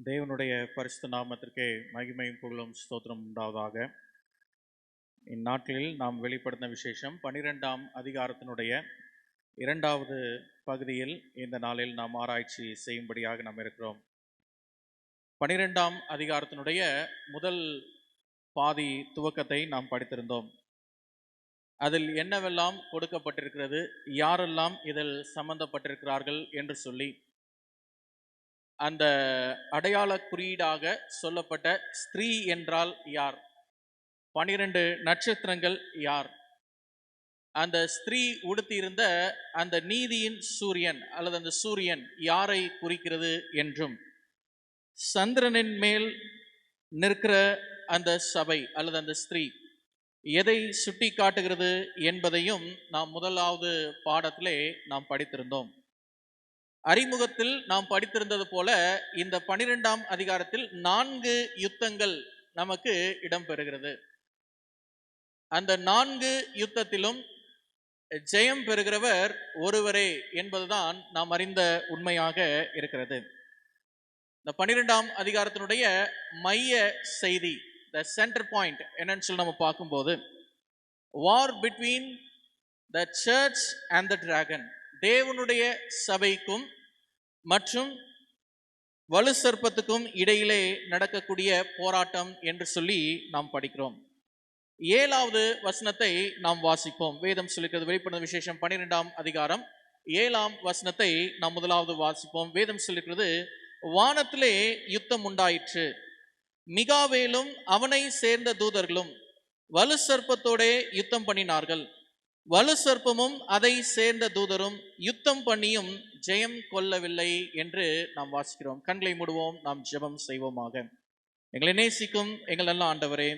தேவனுடைய பரிசுத்த நாமத்திற்கே மகிமையும் புகழும் ஸ்தோத்திரம் உண்டாவதாக. இந்நாட்களில் நாம் வெளிப்படுத்தின விசேஷம் 12ஆம் அதிகாரத்தினுடைய 2வது பகுதியில் இந்த நாளில் நாம் ஆராய்ச்சி செய்யும்படியாக நாம் இருக்கிறோம். 12ஆம் அதிகாரத்தினுடைய முதல் பாதி துவக்கத்தை நாம் படித்திருந்தோம். அதில் என்னவெல்லாம் கொடுக்கப்பட்டிருக்கிறது, யாரெல்லாம் இதில் சம்பந்தப்பட்டிருக்கிறார்கள் என்று சொல்லி அந்த அடையாள குறியீடாக சொல்லப்பட்ட ஸ்திரீ என்றால் யார், 12 நட்சத்திரங்கள் யார், அந்த ஸ்திரீ உடுத்தியிருந்த அந்த நீதியின் சூரியன் அல்லது அந்த சூரியன் யாரை குறிக்கிறது என்றும், சந்திரனின் மேல் நிற்கிற அந்த சபை அல்லது அந்த ஸ்திரீ எதை சுட்டி காட்டுகிறது என்பதையும் நாம் முதலாவது பாடத்திலே நாம் படித்திருந்தோம். அறிமுகத்தில் நாம் படித்திருந்தது போல இந்த 12ஆம் அதிகாரத்தில் 4 யுத்தங்கள் நமக்கு இடம்பெறுகிறது. அந்த 4 யுத்தத்திலும் ஜெயம் பெறுகிறவர் ஒருவரே என்பதுதான் நாம் அறிந்த உண்மையாக இருக்கிறது. இந்த 12ஆம் அதிகாரத்தினுடைய மைய செய்தி, த சென்டர் பாயிண்ட் என்னன்னு சொல்லி நம்ம பார்க்கும்போது, வார் between the church and the dragon, தேவனுடைய சபைக்கும் மற்றும் வலு சர்ப்பத்துக்கும் இடையிலே நடக்கக்கூடிய போராட்டம் என்று சொல்லி நாம் படிக்கிறோம். 7வது வசனத்தை நாம் வாசிப்போம். வேதம் சொல்லிக்கிறது, வெளிப்படுத்தின விசேஷம் 12ஆம் அதிகாரம் 7ஆம் வசனத்தை நாம் முதலாவது வாசிப்போம். வேதம் சொல்லிக்கிறது, வானத்திலே யுத்தம் உண்டாயிற்று, மிகாவேலும் அவனை சேர்ந்த தூதர்களும் வலு சர்ப்பத்தோடே யுத்தம் பண்ணினார்கள், வலு சர்ப்பமும் அதை சேர்ந்த தூதரும் யுத்தம் பண்ணியும் ஜெயம் கொள்ளவில்லை என்று நாம் வாசிக்கிறோம். கண்களை மூடுவோம், நாம் ஜெபம் செய்வோமாக. எங்களை நேசிக்கும் எங்கள் நல்ல ஆண்டவரே,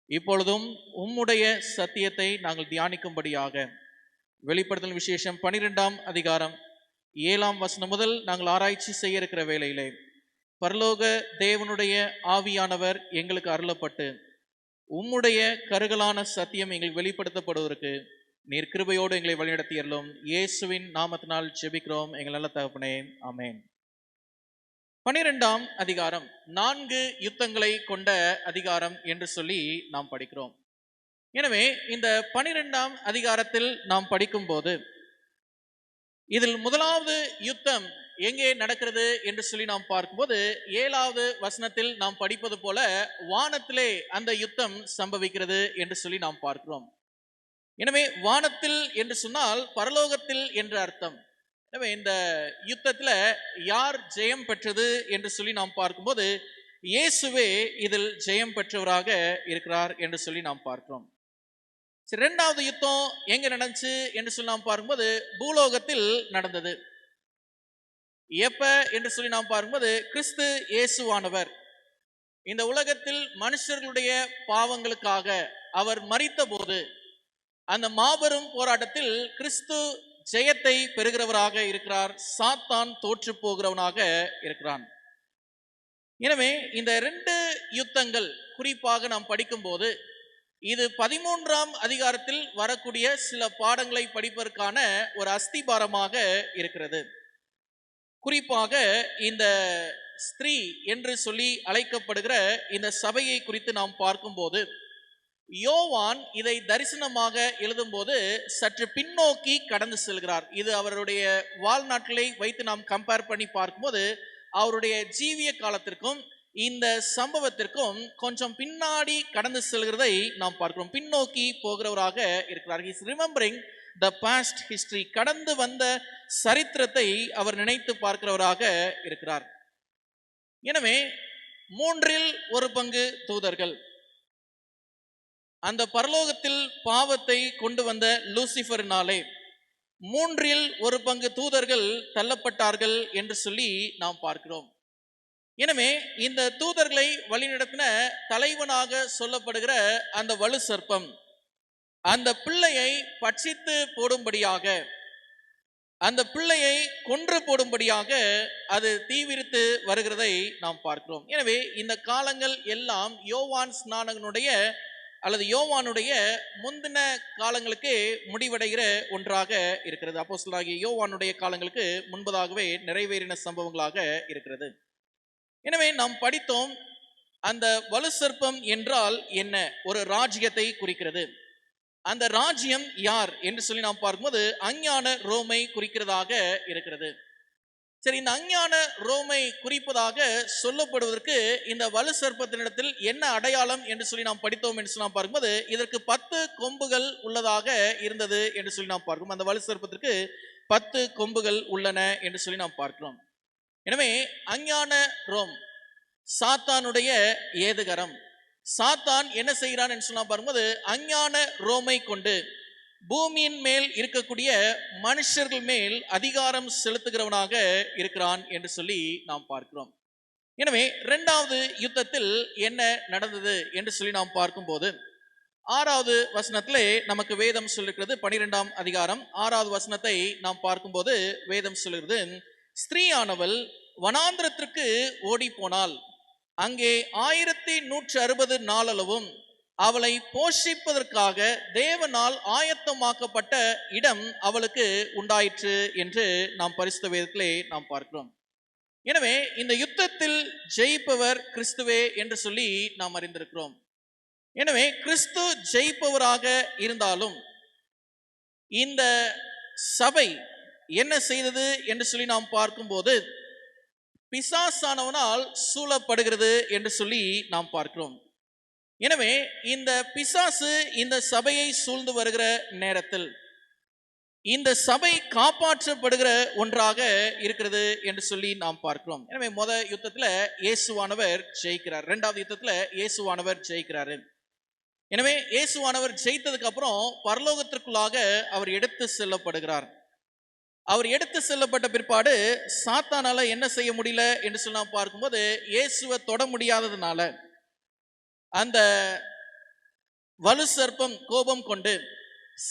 இப்பொழுதும் உம்முடைய சத்தியத்தை நாங்கள் தியானிக்கும்படியாக வெளிப்படுத்தல் விசேஷம் 12ஆம் அதிகாரம் 7ஆம் வசனம் முதல் நாங்கள் ஆராய்ச்சி செய்ய இருக்கிற வேளையிலே பரலோக தேவனுடைய ஆவியானவர் எங்களுக்கு அருளப்பட்டு உம்முடைய கருகலான சத்தியம் எங்களுக்கு வெளிப்படுத்தப்படுவதற்கு நீர் கிருபையோடு எங்களை வழிநடத்தியறலும். இயேசுவின் நாமத்தினால் ஜெபிக்கிறோம் எங்கள் நல்ல தகப்பனே, ஆமென். 12ஆம் அதிகாரம் 4 யுத்தங்களை கொண்ட அதிகாரம் என்று சொல்லி நாம் படிக்கிறோம். எனவே இந்த 12ஆம் அதிகாரத்தில் நாம் படிக்கும்போது இதில் முதலாவது யுத்தம் எங்கே நடக்கிறது என்று சொல்லி நாம் பார்க்கும்போது 7வது வசனத்தில் நாம் படிப்பது போல வானத்திலே அந்த யுத்தம் சம்பவிக்கிறது என்று சொல்லி நாம் பார்க்கிறோம். எனவே வானத்தில் என்று சொன்னால் பரலோகத்தில் என்று அர்த்தம். எனவே இந்த யுத்தத்துல யார் ஜெயம் பெற்றது என்று சொல்லி நாம் பார்க்கும்போது இயேசுவே இதில் ஜெயம் பெற்றவராக இருக்கிறார் என்று சொல்லி நாம் பார்க்கிறோம். 2வது யுத்தம் எங்க நடந்துச்சு என்று சொல்லி நாம் பார்க்கும்போது பூலோகத்தில் நடந்தது. எப்ப என்று சொல்லி நாம் பார்க்கும்போது கிறிஸ்து இயேசுவானவர் இந்த உலகத்தில் மனுஷர்களுடைய பாவங்களுக்காக அவர் மரித்த போது அந்த மாபெரும் போராட்டத்தில் கிறிஸ்து ஜெயத்தை பெறுகிறவராக இருக்கிறார், சாத்தான் தோற்று போகிறவனாக இருக்கிறான். எனவே இந்த 2 யுத்தங்கள் குறிப்பாக நாம் படிக்கும்போது இது 13ஆம் அதிகாரத்தில் வரக்கூடிய சில பாடங்களை படிப்பதற்கான ஒரு அஸ்திபாரமாக இருக்கிறது. குறிப்பாக இந்த ஸ்திரீ என்று சொல்லி அழைக்கப்படுகிற இந்த சபையை குறித்து நாம் பார்க்கும்போது யோவான் இதை தரிசனமாக எழுதும்போது சற்று பின்னோக்கி கடந்து செல்கிறார். இது அவருடைய வாழ்நாட்களை வைத்து நாம் கம்பேர் பண்ணி பார்க்கும்போது அவருடைய ஜீவிய காலத்திற்கும் இந்த சம்பவத்திற்கும் கொஞ்சம் பின்னாடி கடந்து செல்கிறதை நாம் பார்க்கிறோம். பின்னோக்கி போகிறவராக இருக்கிறார். He is remembering the past history, கடந்து வந்த சரித்திரத்தை அவர் நினைத்து பார்க்கிறவராக இருக்கிறார். எனவே 3 1/4 தூதர்கள் அந்த பரலோகத்தில் பாவத்தை கொண்டு வந்த லூசிஃபரினாலே 3 1/4 தூதர்கள் தள்ளப்பட்டார்கள் என்று சொல்லி நாம் பார்க்கிறோம். எனவே இந்த தூதர்களை வழிநடத்தின தலைவனாக சொல்லப்படுகிற அந்த வலு சர்ப்பம் அந்த பிள்ளையை பட்சித்து போடும்படியாக, அந்த பிள்ளையை கொன்று போடும்படியாக அது தீவிரித்து வருகிறதை நாம் பார்க்கிறோம். எனவே இந்த காலங்கள் எல்லாம் யோவான் ஸ்நானகனுடைய அல்லது யோவானுடைய முந்தின காலங்களுக்கு முடிவடைகிற ஒன்றாக இருக்கிறது. அப்போஸ்தலனாகிய யோவானுடைய காலங்களுக்கு முன்பதாகவே நிறைவேறின சம்பவங்களாக இருக்கிறது. எனவே நாம் படித்தோம், அந்த வலு சர்ப்பம் என்றால் என்ன? ஒரு ராஜ்யத்தை குறிக்கிறது. அந்த ராஜ்யம் யார் என்று சொல்லி நாம் பார்க்கும்போது அஞ்ஞான ரோமை குறிக்கிறதாக இருக்கிறது. சரி, இந்த அஞ்ஞான ரோமை குறிப்பதாக சொல்லப்படுவதற்கு இந்த வலு சர்ப்பத்தினிடத்தில் என்ன அடையாளம் என்று சொல்லி நாம் படித்தோம் என்று சொல்லி நாம் பார்க்கும்போது இதற்கு 10 கொம்புகள் உள்ளதாக இருந்தது என்று சொல்லி நாம் பார்க்கிறோம். அந்த வலு சர்ப்பத்திற்கு 10 கொம்புகள் உள்ளன என்று சொல்லி நாம் பார்க்கிறோம். எனவே அஞ்ஞான ரோம் சாத்தானுடைய ஏதுகரம். சாத்தான் என்ன செய்கிறான் என்று சொன்னா பார்க்கும்போது அஞ்ஞான ரோமை கொண்டு பூமியின் மேல் இருக்கக்கூடிய மனுஷர்கள் மேல் அதிகாரம் செலுத்துகிறவனாக இருக்கிறான் என்று சொல்லி நாம் பார்க்கிறோம். எனவே 2வது யுத்தத்தில் என்ன நடந்தது என்று சொல்லி நாம் பார்க்கும்போது 6வது வசனத்திலே நமக்கு வேதம் சொல்லுகிறது. 12ஆம் அதிகாரம் 6வது வசனத்தை நாம் பார்க்கும்போது வேதம் சொல்லுகிறது, ஸ்திரீயானவள் வனாந்திரத்திற்கு ஓடி போனால் அங்கே 1160 நாளளவும் அவளை போஷிப்பதற்காக தேவனால் ஆயத்தமாக்கப்பட்ட இடம் அவளுக்கு உண்டாயிற்று என்று நாம் பரிசுத்த வேதத்திலே நாம் பார்க்கிறோம். எனவே இந்த யுத்தத்தில் ஜெயிப்பவர் கிறிஸ்துவே என்று சொல்லி நாம் அறிந்திருக்கிறோம். எனவே கிறிஸ்து ஜெயிப்பவராக இருந்தாலும் இந்த சபை என்ன செய்தது என்று சொல்லி நாம் பார்க்கும்போது பிசாசானவனால் சூழப்படுகிறது என்று சொல்லி நாம் பார்க்கிறோம். எனவே இந்த பிசாசு இந்த சபையை சூழ்ந்து வருகிற நேரத்தில் இந்த சபை காப்பாற்றப்படுகிற ஒன்றாக இருக்கிறது என்று சொல்லி நாம் பார்க்கிறோம். எனவே யுத்தத்துல இயேசுவானவர் ஜெயிக்கிறார். 2வது யுத்தத்துல இயேசுவானவர் ஜெயிக்கிறாரு. எனவே இயேசுவானவர் ஜெயித்ததுக்கு அப்புறம் பரலோகத்திற்குள்ளாக அவர் எடுத்து செல்லப்படுகிறார். அவர் எடுத்து செல்லப்பட்ட பிற்பாடு சாத்தானால என்ன செய்ய முடியல என்று சொல்லி நாம் பார்க்கும்போது இயேசுவை தொட முடியாததுனால அந்த வலு சர்ப்பம் கோபம் கொண்டு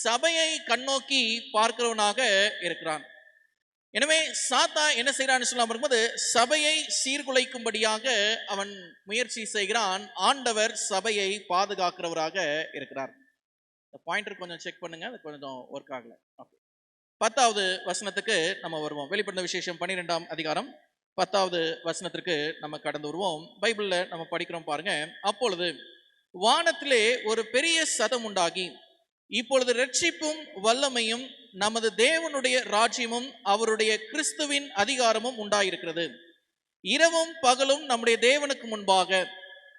சபையை கண்ணோக்கி பார்க்கிறவனாக இருக்கிறான். எனவே சாத்தா என்ன செய்யறான்னு சொல்லலாம் பார்க்கும்போது சபையை சீர்குலைக்கும்படியாக அவன் முயற்சி செய்கிறான். ஆண்டவர் சபையை பாதுகாக்கிறவராக இருக்கிறார். பாயிண்டர் கொஞ்சம் செக் பண்ணுங்க, அது கொஞ்சம் ஒர்க் ஆகல. 10வது வசனத்துக்கு நம்ம வருவோம். வெளிப்படுத்த விசேஷம் 12ஆம் அதிகாரம் 10வது வசனத்திற்கு நம்ம கடந்து வருவோம். பைபிள்ல நம்ம படிக்கிறோம் பாருங்க. அப்பொழுது வானத்திலே ஒரு பெரிய சத்தம் உண்டாகி, இப்பொழுது ரட்சிப்பும் வல்லமையும் நமது தேவனுடைய ராஜ்யமும் அவருடைய கிறிஸ்துவின் அதிகாரமும் உண்டாயிருக்கிறது. இரவும் பகலும் நம்முடைய தேவனுக்கு முன்பாக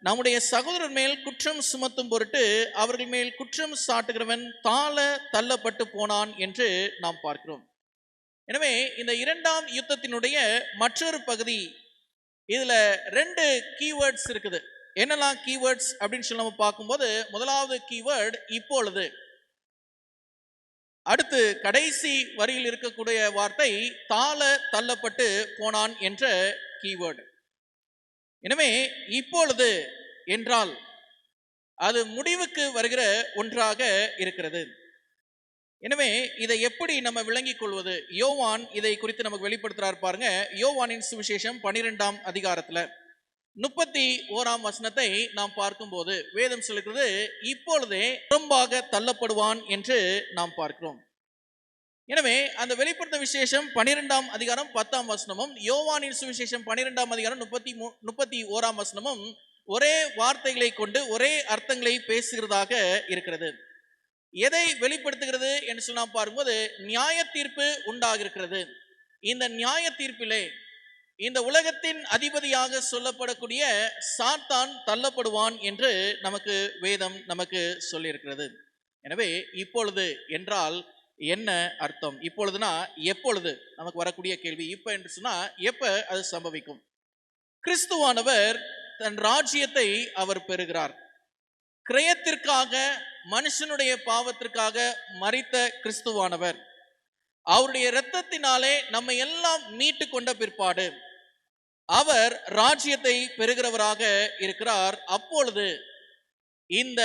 நம்முடைய சகோதரர் மேல் குற்றம் சுமத்தும் பொருட்டு அவர்கள் மேல் குற்றம் சாட்டுகிறவன் தள்ளப்பட்டு போனான் என்று நாம் பார்க்கிறோம். எனவே இந்த 2ஆம் யுத்தத்தினுடைய மற்றொரு பகுதி, இதுல 2 கீவேர்ட்ஸ் இருக்குது. என்னெல்லாம் கீவேர்ட்ஸ் அப்படின்னு சொல்லி நம்ம பார்க்கும்போது, முதலாவது கீவேர்டு இப்பொழுது. அடுத்து கடைசி வரியில் இருக்கக்கூடிய வார்த்தை தள்ளப்பட்டு போனான் என்ற கீவேர்டு. எனவே இப்பொழுது என்றால் அது முடிவுக்கு வருகிற ஒன்றாக இருக்கிறது. எனவே இதை எப்படி நம்ம விளங்கிக் கொள்வது? யோவான் இதை குறித்து நமக்கு வெளிப்படுத்துறார் பாருங்க. யோவானின் சுவிசேஷம் 12ஆம் அதிகாரத்துல 31ஆம் வசனத்தை நாம் பார்க்கும்போது வேதம் சொல்லுகிறது, இப்பொழுதே புறம்பாக தள்ளப்படுவான் என்று நாம் பார்க்கிறோம். எனவே அந்த வெளிப்படுத்த விசேஷம் 12ஆம் அதிகாரம் 10ஆம் வசனமும் யோவானின் சுவிசேஷம் 12ஆம் அதிகாரம் 31ஆம் வசனமும் ஒரே வார்த்தைகளை கொண்டு ஒரே அர்த்தங்களை பேசுகிறதாக இருக்கிறது. எதை வெளிப்படுத்துகிறது என்று சொல்லி நாம் பார்க்கும்போது நியாய தீர்ப்பு உண்டாகிருக்கிறது. இந்த நியாய தீர்ப்பிலே இந்த உலகத்தின் அதிபதியாக சொல்லப்படக்கூடிய சாத்தான் தள்ளப்படுவான் என்று நமக்கு வேதம் நமக்கு சொல்லியிருக்கிறது. எனவே இப்பொழுது என்றால் என்ன அர்த்தம்? இப்பொழுதுனா எப்பொழுது? நமக்கு வரக்கூடிய கேள்வி. இப்ப என்று சொன்னா எப்ப அது சம்பவிக்கும்? கிறிஸ்துவானவர் தன் ராஜ்யத்தை அவர் பெறுகிறார். கிரயத்திற்காக, மனுஷனுடைய பாவத்திற்காக மரித்த கிறிஸ்துவானவர் அவருடைய இரத்தத்தினாலே நம்ம எல்லாம் மீட்டு கொண்ட பிற்பாடு அவர் ராஜ்யத்தை பெறுகிறவராக இருக்கிறார். அப்பொழுது இந்த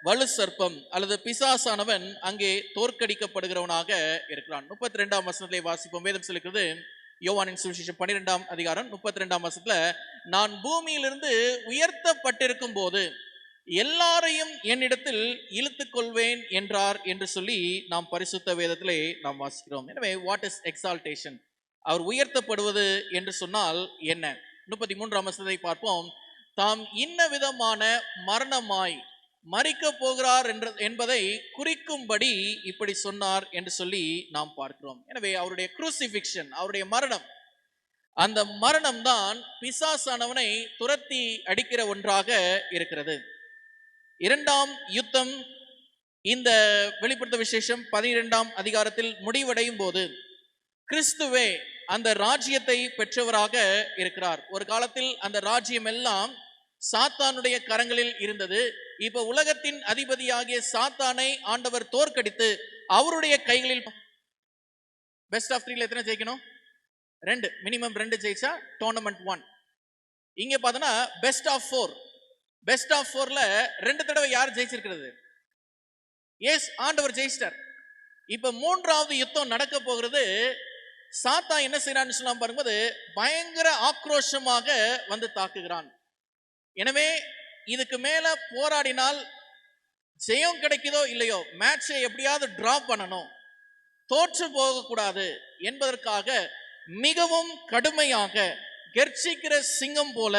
வலு சர்ப்பம் அல்லது பிசாசானவன் அங்கே தோற்கடிக்கப்படுகிறவனாக இருக்கிறான். 32ஆம் வசனத்திலே வாசிப்போம். வேதம் சொல்லுகிறது, யோவானின் சுவிசேஷம் 12ஆம் அதிகாரம் 32ஆம் வசனத்துல, நான் பூமியிலிருந்து உயர்த்தப்பட்டிருக்கும் போது எல்லாரையும் என்னிடத்தில் இழுத்துக் கொள்வேன் என்றார் என்று சொல்லி நாம் பரிசுத்த வேதத்திலே நாம் வாசிக்கிறோம். எனவே வாட் இஸ் எக்ஸால்டேஷன்? அவர் உயர்த்தப்படுவது என்று சொன்னால் என்ன? 33ஆம் வசனத்தை பார்ப்போம். தாம் இன்ன விதமான மரணமாய் மரிக்க போகிறார் என்பதை குறிக்கும்படி இப்படி சொன்னார் என்று சொல்லி நாம் பார்க்கிறோம். எனவே அவருடைய குரூசிஃபிக்ஷன், அவருடைய மரணம், அந்த மரணம் தான் பிசாசானவனை துரத்தி அடிக்கிற ஒன்றாக இருக்கிறது. இரண்டாம் யுத்தம் இந்த வெளிப்படுத்த விசேஷம் 12ஆம் அதிகாரத்தில் முடிவடையும் போது கிறிஸ்துவே அந்த ராஜ்யத்தை பெற்றவராக இருக்கிறார். ஒரு காலத்தில் அந்த ராஜ்யம் எல்லாம் சாத்தானுடைய கரங்களில் இருந்தது. இப்ப உலகத்தின் அதிபதியாகிய சாத்தானை ஆண்டவர் தோற்கடித்து அவருடைய கைகளில், பெஸ்ட் ஆஃப் 3ல எத்தனை ஜெயிக்கணும்? 2, மினிமம் 2 ஜெயிச்சா டோர்னமெண்ட் 1. இங்க பார்த்தோன்னா பெஸ்ட் ஆஃப் 4, பெஸ்ட் ஆஃப் 4ல 2 தடவை யார் ஜெயிச்சிருக்கிறது? எஸ், ஆண்டவர் ஜெயிச்சிட்டார். இப்ப 3வது யுத்தம் நடக்க போகிறது. சாத்தான் என்ன செய்யறான்னு சொல்லாம் பாரும்போது பயங்கர ஆக்ரோஷமாக வந்து தாக்குகிறான். எனவே இதுக்கு மேல போராடினால் ஜெயம் கிடைக்குதோ இல்லையோ, மேட்சை எப்படியாவது டிராப் பண்ணணும், தோற்று போகக்கூடாது என்பதற்காக மிகவும் கடுமையாக கெர்ச்சிக்கிற சிங்கம் போல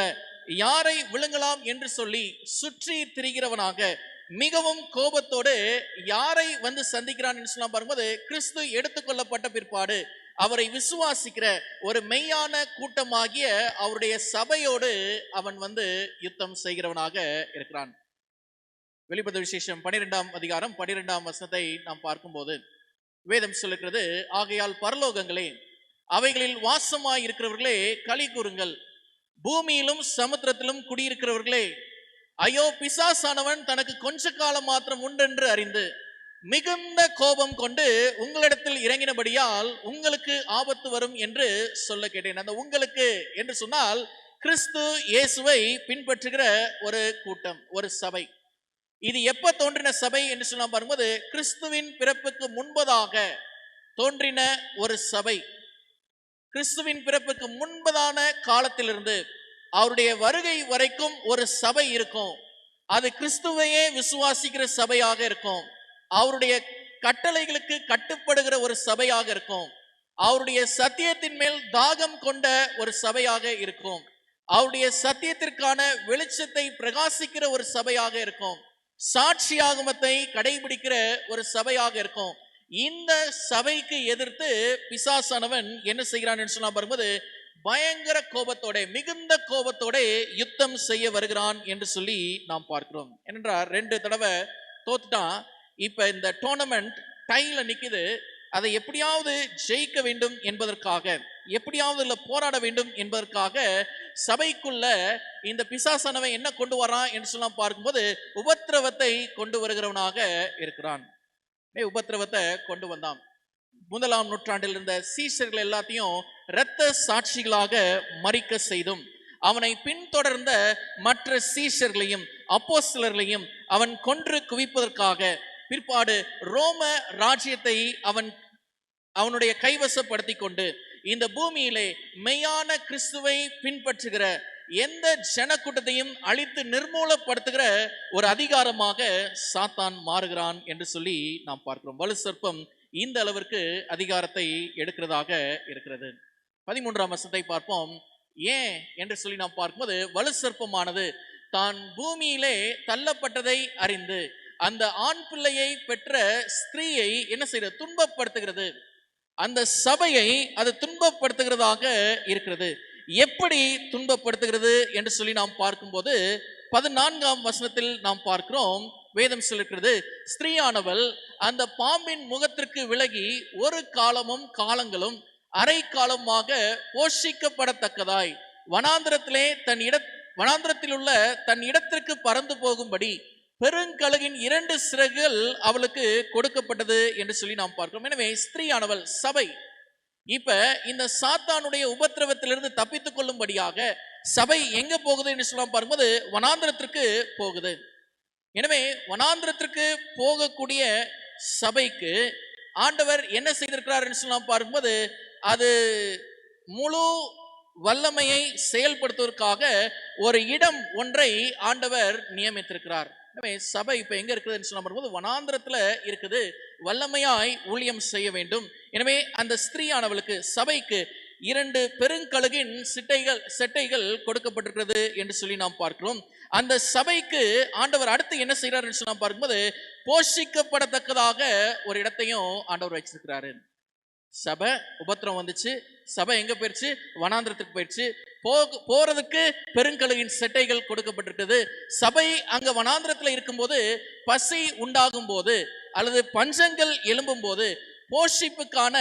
யாரை விழுங்கலாம் என்று சொல்லி சுற்றி திரிகிறவனாக மிகவும் கோபத்தோடு யாரை வந்து சந்திக்கிறான் என்று சொல்லலாம் பாரும்போது, கிறிஸ்து எடுத்துக்கொள்ளப்பட்ட பிற்பாடு அவரை விசுவாசிக்கிற ஒரு மெய்யான கூட்டமாகிய அவருடைய சபையோடு அவன் வந்து யுத்தம் செய்கிறவனாக இருக்கிறான். வெளிப்படுத்த விசேஷம் 12ஆம் அதிகாரம் 12ஆம் வசனத்தை நாம் பார்க்கும்போது வேதம் சொல்லுகிறது, ஆகையால் பரலோகங்களே, அவைகளில் வாசமாய் இருக்கிறவர்களே களி கூறுங்கள், பூமியிலும் சமுத்திரத்திலும் குடியிருக்கிறவர்களே ஐயோ, பிசாசானவன் தனக்கு கொஞ்ச காலம் மாத்திரம் உண்டென்று அறிந்து மிகுந்த கோபம் கொண்டு உங்களிடத்தில் இறங்கினபடியால் உங்களுக்கு ஆபத்து வரும் என்று சொல்ல கேட்டேன். அந்த உங்களுக்கு என்று சொன்னால் கிறிஸ்து இயேசுவை பின்பற்றுகிற ஒரு கூட்டம், ஒரு சபை. இது எப்ப தோன்றின சபை என்று சொன்னா பாரும்போது, கிறிஸ்துவின் பிறப்புக்கு முன்பதாக தோன்றின ஒரு சபை. கிறிஸ்துவின் பிறப்புக்கு முன்பதான காலத்திலிருந்து அவருடைய வருகை வரைக்கும் ஒரு சபை இருக்கும். அது கிறிஸ்துவையே விசுவாசிக்கிற சபையாக இருக்கும். அவருடைய கட்டளைகளுக்கு கட்டுப்படுகிற ஒரு சபையாக இருக்கும். அவருடைய சத்தியத்தின் மேல் தாகம் கொண்ட ஒரு சபையாக இருக்கும். அவருடைய சத்தியத்திற்கான வெளிச்சத்தை பிரகாசிக்கிற ஒரு சபையாக இருக்கும். சாட்சியாகமத்தை கடைபிடிக்கிற ஒரு சபையாக இருக்கும். இந்த சபைக்கு எதிர்த்து பிசாசானவன் என்ன செய்கிறான் என்று சொன்னா வரும்போது பயங்கர கோபத்தோட, மிகுந்த கோபத்தோட யுத்தம் செய்ய வருகிறான் என்று சொல்லி நாம் பார்க்கிறோம். ஏனென்றால் 2 தடவை தோத்துட்டான். இப்ப இந்த டோர்னமெண்ட் டைல நிக்குது. அதை எப்படியாவது ஜெயிக்க வேண்டும் என்பதற்காக, எப்படியாவது போராட வேண்டும் என்பதற்காக சபைக்குள்ள இந்த பிசாசானவன் என்ன கொண்டு வரான் என்று சொல்லலாம் பார்க்கும்போது உபத்திரவத்தை கொண்டு வருகிறவனாக இருக்கிறான். உபத்திரவத்தை கொண்டு வந்தான். 1ஆம் நூற்றாண்டில் இருந்த சீஷர்கள் எல்லாத்தையும் இரத்த சாட்சிகளாக மரிக்க செய்தும் அவனை பின்தொடர்ந்த மற்ற சீஷர்களையும் அப்போஸ்தலர்களையும் அவன் கொன்று குவிப்பதற்காக பிற்பாடு ரோம ராஜ்யத்தை அவனுடைய கைவசப்படுத்தி கொண்டு இந்த பூமியிலே மெய்யான கிறிஸ்துவை பின்பற்றுகிற எந்த ஜனக்கூட்டத்தையும் அழித்து நிர்மூலப்படுத்துகிற ஒரு அதிகாரமாக சாத்தான் மாறுகிறான் என்று சொல்லி நாம் பார்க்கிறோம். வலு சர்ப்பம் இந்த அளவிற்கு அதிகாரத்தை எடுக்கிறதாக இருக்கிறது. 13ஆம் வசனத்தை பார்ப்போம். ஏன் என்று சொல்லி நாம் பார்க்கும்போது, வலு சர்ப்பமானது தான் பூமியிலே தள்ளப்பட்டதை அறிந்து அந்த ஆண் பிள்ளையை பெற்ற ஸ்திரீயை என்ன செய்யறது? துன்பப்படுத்துகிறது. அந்த சபையை அது துன்பப்படுத்துகிறதாக இருக்கிறது. எப்படி துன்பப்படுத்துகிறது என்று சொல்லி நாம் பார்க்கும்போது 14ஆம் வசனத்தில் நாம் பார்க்கிறோம். வேதம் சொல்லுகிறது, ஸ்திரீயானவள் அந்த பாம்பின் முகத்திற்கு விலகி ஒரு காலமும் காலங்களும் அரை காலமாக போஷிக்கப்படத்தக்கதாய் வனாந்திரத்தில் உள்ள தன் இடத்திற்கு பறந்து போகும்படி பெருங்கழுகின் 2 சிறகுகள் அவளுக்கு கொடுக்கப்பட்டது என்று சொல்லி நாம் பார்க்கிறோம். எனவே ஸ்திரீயானவள் சபை இப்ப இந்த சாத்தானுடைய உபத்திரவத்திலிருந்து தப்பித்துக் கொள்ளும்படியாக சபை எங்க போகுது என்று சொல்லி பார்க்கும்போது வனாந்திரத்திற்கு போகுது. எனவே வனாந்திரத்திற்கு போகக்கூடிய சபைக்கு ஆண்டவர் என்ன செய்திருக்கிறார் என்று சொல்லி பார்க்கும்போது அது முழு வல்லமையை செயல்படுத்துவதற்காக ஒரு இடம் ஒன்றை ஆண்டவர் நியமித்திருக்கிறார். எனவே சபை இப்ப எங்க இருக்குதுன்னு சொல்ல வரும்போது வனாந்திரத்துல இருக்குது. வல்லமையாய் ஊழியம் செய்ய வேண்டும். எனவே அந்த ஸ்திரீயானவளுக்கு, சபைக்கு 2 பெருங்கழுகின் செட்டைகள் கொடுக்கப்பட்டிருக்கிறது என்று சொல்லி நாம் பார்க்கிறோம். அந்த சபைக்கு ஆண்டவர் அடுத்து என்ன செய்யறாருன்னு சொல்லி நாம் பார்க்கும்போது, போஷிக்கப்படத்தக்கதாக ஒரு இடத்தையும் ஆண்டவர் வச்சிருக்கிறாரு. சபை உபத்திரம் வந்துச்சு, சபை எங்க போயிடுச்சு? வனாந்திரத்துக்கு போயிடுச்சு. போறதுக்கு பெருங்கழுகின் செட்டைகள் கொடுக்கப்பட்டிருக்குது. சபை அங்க வனாந்திரத்துல இருக்கும்போது, பசி உண்டாகும் போது அல்லது பஞ்சங்கள் எழும்பும் போது போஷிப்புக்கான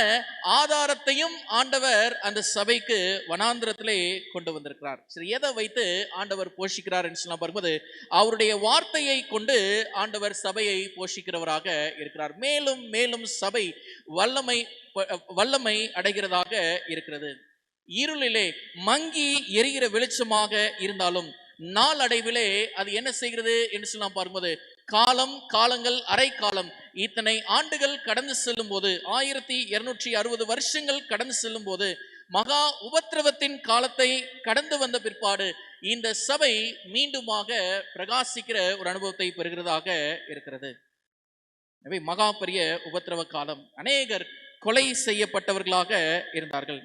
ஆதாரத்தையும் ஆண்டவர் அந்த சபைக்கு வனாந்திரத்திலே கொண்டு வந்திருக்கிறார். சரி, எதை வைத்து ஆண்டவர் போஷிக்கிறார் என்று சொல்லலாம் பார்க்கும்போது, அவருடைய வார்த்தையை கொண்டு ஆண்டவர் சபையை போஷிக்கிறவராக இருக்கிறார். மேலும் மேலும் சபை வல்லமை அடைகிறதாக இருக்கிறது. இருளிலே மங்கி எரிகிற வெளிச்சமாக இருந்தாலும் நாளடைவிலே அது என்ன செய்கிறது என்று சொல்லலாம் பார்க்கும்போது, காலங்கள் அரை காலம் இத்தனை ஆண்டுகள் கடந்து செல்லும் போது, 1260 வருஷங்கள் கடந்து செல்லும் போது, மகா உபத்திரவத்தின் காலத்தை கடந்து வந்த பிற்பாடு இந்த சபை மீண்டுமாக பிரகாசிக்கிற ஒரு அனுபவத்தை பெறுகிறதாக இருக்கிறது. எனவே மகா பெரிய உபத்திரவ காலம், அநேகர் கொலை செய்யப்பட்டவர்களாக இருந்தார்கள்.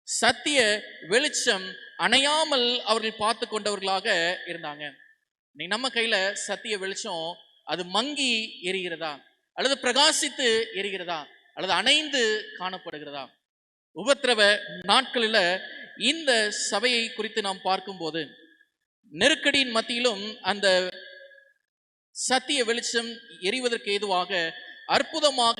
சத்திய வெளிச்சம் அணையாமல் அவர்கள் பார்த்து கொண்டவர்களாக இருந்தாங்க. நீ நம்ம கையில சத்திய வெளிச்சம் அது மங்கி எரிகிறதா, அல்லது பிரகாசித்து எரிகிறதா, அல்லது அணைந்து காணப்படுகிறதா? உபத்திரவ நாட்களில் இந்த சபையை குறித்து நாம் பார்க்கும்போது, நெருக்கடியின் மத்தியிலும் அந்த சத்திய வெளிச்சம் எரிவதற்கு ஏதுவாக அற்புதமாக